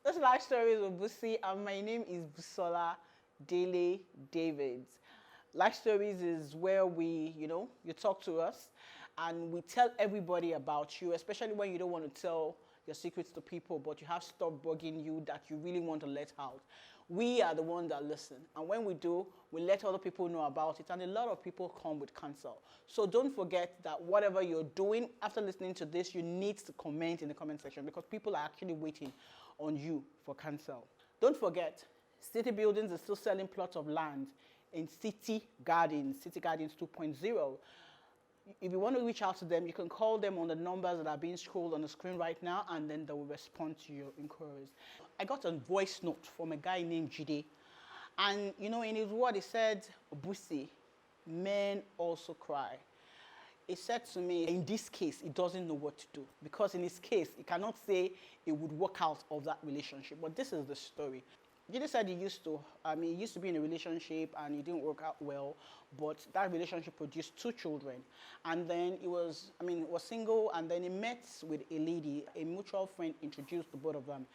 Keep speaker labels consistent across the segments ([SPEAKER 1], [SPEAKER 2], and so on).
[SPEAKER 1] This is Life Stories with Bussy, and my name is Busola Dele Davids. Life Stories is where we, you talk to us and we tell everybody about you, especially when you don't want to tell your secrets to people, but you have stuff bugging you that you really want to let out. We are the ones that listen, and when we do, we let other people know about it, and a lot of people come with counsel. So don't forget that whatever you're doing after listening to this, you need to comment in the comment section because people are actually waiting on you for counsel. Don't forget, City Buildings is still selling plots of land in City Gardens 2.0. If you want to reach out to them, you can call them on the numbers that are being scrolled on the screen right now, and then they will respond to your inquiries. I got a voice note from a guy named Jide, and in his word, he said, Bussy, men also cry. He said to me, in this case, he doesn't know what to do, because in his case, he cannot say it would work out of that relationship. But this is the story. Jide said he used to be in a relationship and it didn't work out well, but that relationship produced 2 children. And then he was single, and then he met with a lady, a mutual friend introduced the both of them.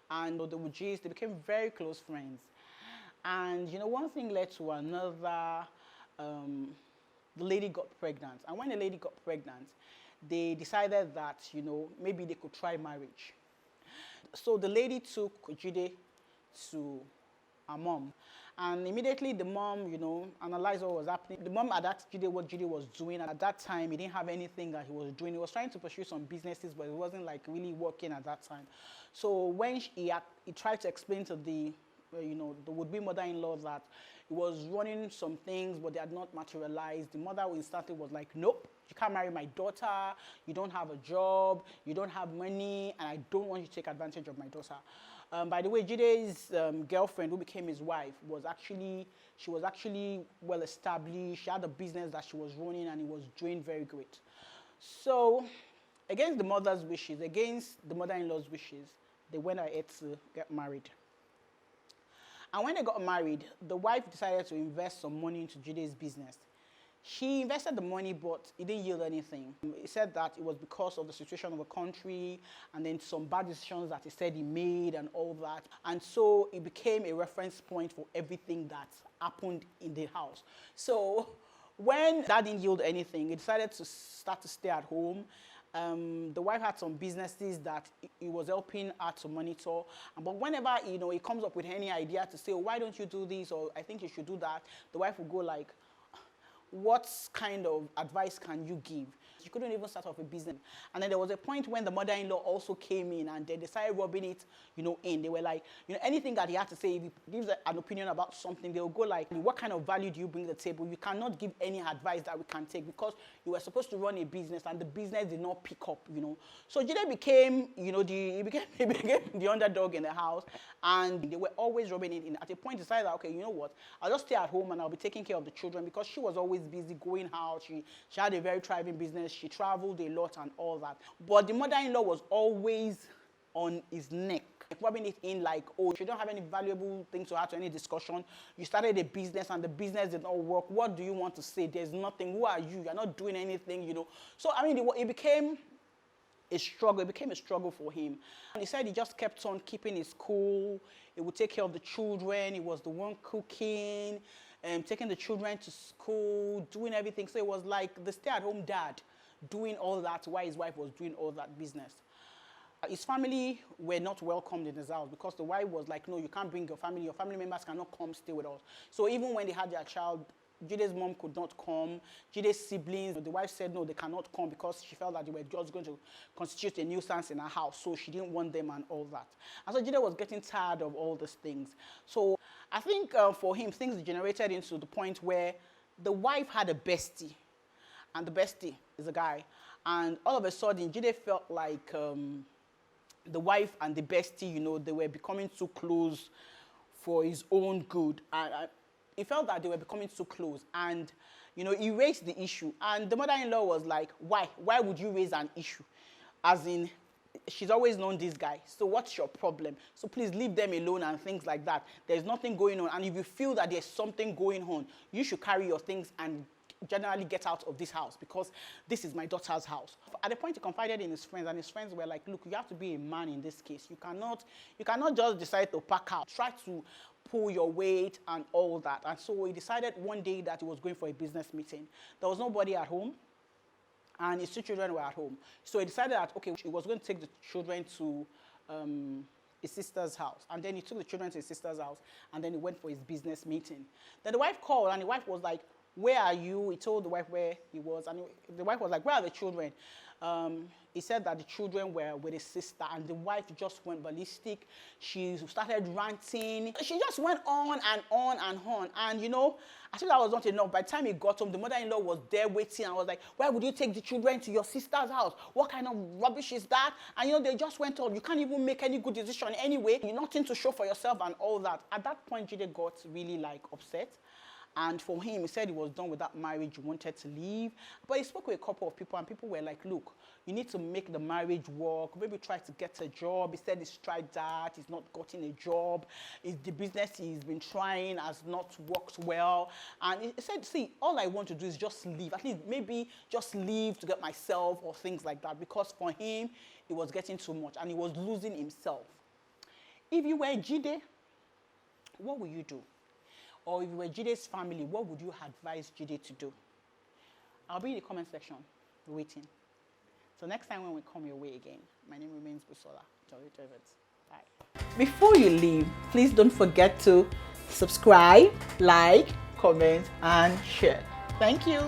[SPEAKER 1] And they were G's, they became very close friends. And one thing led to another. The lady got pregnant. And when the lady got pregnant, they decided that, maybe they could try marriage. So the lady took Jide to her mom. And immediately the mom, analyzed what was happening. The mom had asked Jide what Jide was doing. And at that time, he didn't have anything that he was doing. He was trying to pursue some businesses, but it wasn't really working at that time. So when he tried to explain to the would-be mother-in-law that he was running some things, but they had not materialized. The mother instantly was like, nope, you can't marry my daughter, you don't have a job, you don't have money, and I don't want you to take advantage of my daughter. By the way, Jide's girlfriend, who became his wife, was actually well established. She had a business that she was running, and it was doing very great. So, against the mother's wishes, against the mother-in-law's wishes, they went ahead to get married. And when they got married, the wife decided to invest some money into Jide's business. She invested the money, but it didn't yield anything. He said that it was because of the situation of the country and then some bad decisions that he said he made and all that. And so it became a reference point for everything that happened in the house. So when that didn't yield anything, he decided to start to stay at home. The wife had some businesses that he was helping her to monitor. But whenever, he comes up with any idea to say, oh, why don't you do this? Or I think you should do that. The wife would go like, what kind of advice can you give? She couldn't even start off a business. And then there was a point when the mother-in-law also came in and they decided rubbing it, in. They were like, anything that he had to say, if he gives an opinion about something, they'll go like, what kind of value do you bring to the table? You cannot give any advice that we can take because you were supposed to run a business and the business did not pick up, So Jide became, he became the underdog in the house, and they were always rubbing it in. At a point, he decided, okay, you know what? I'll just stay at home and I'll be taking care of the children because she was always busy going out. She had a very thriving business. She traveled a lot and all that. But the mother-in-law was always on his neck, rubbing it in like, oh, you don't have any valuable things to add to any discussion. You started a business and the business did not work. What do you want to say? There's nothing. Who are you? You're not doing anything, So, it became a struggle. It became a struggle for him. And he said he just kept on keeping his cool. He would take care of the children. He was the one cooking, taking the children to school, doing everything. So it was like the stay-at-home dad doing all that while his wife was doing all that business. His family were not welcomed in his house because the wife was like, no, you can't bring your family members cannot come stay with us. So even when they had their child, Jide's mom could not come. Jide's siblings, the wife said no, they cannot come because she felt that they were just going to constitute a nuisance in her house, so she didn't want them and all that. And so Jide was getting tired of all these things. So I think for him, things degenerated into the point where the wife had a bestie, and the bestie is a guy. And all of a sudden, Jide felt like the wife and the bestie, they were becoming too close for his own good. And he felt that they were becoming too close. And, he raised the issue. And the mother-in-law was like, why? Why would you raise an issue? As in, she's always known this guy. So what's your problem? So please leave them alone and things like that. There's nothing going on. And if you feel that there's something going on, you should carry your things and generally get out of this house because this is my daughter's house. At the point he confided in his friends, and his friends were like, look, you have to be a man in this case. You cannot just decide to pack out. Try to pull your weight and all that. And so he decided one day that he was going for a business meeting. There was nobody at home, and his two children were at home. So he decided that, okay, he was going to take the children to his sister's house. And then he took the children to his sister's house, and then he went for his business meeting. Then the wife called, and the wife was like, where are you? He told the wife where he was, and the wife was like, where are the children? He said that the children were with his sister, and the wife just went ballistic. She started ranting. She just went on and on and on. And, you know, I thought that was not enough. By the time he got home, the mother-in-law was there waiting, and was like, why would you take the children to your sister's house? What kind of rubbish is that? And, you know, they just went on. You can't even make any good decision anyway. You're nothing to show for yourself and all that. At that point, Jide got really, like, upset. And for him, he said he was done with that marriage, he wanted to leave. But he spoke with a couple of people, and people were like, look, you need to make the marriage work. Maybe try to get a job. He said he's tried that. He's not gotten a job. The business he's been trying has not worked well. And he said, see, all I want to do is just leave. At least maybe just leave to get myself or things like that. Because for him, it was getting too much, and he was losing himself. If you were Jide, what would you do? Or if you were Jide's family, what would you advise Jide to do? I'll be in the comment section waiting. So next time when we come your way again, my name remains Busola. Bye. Before you leave, please don't forget to subscribe, like, comment, and share. Thank you.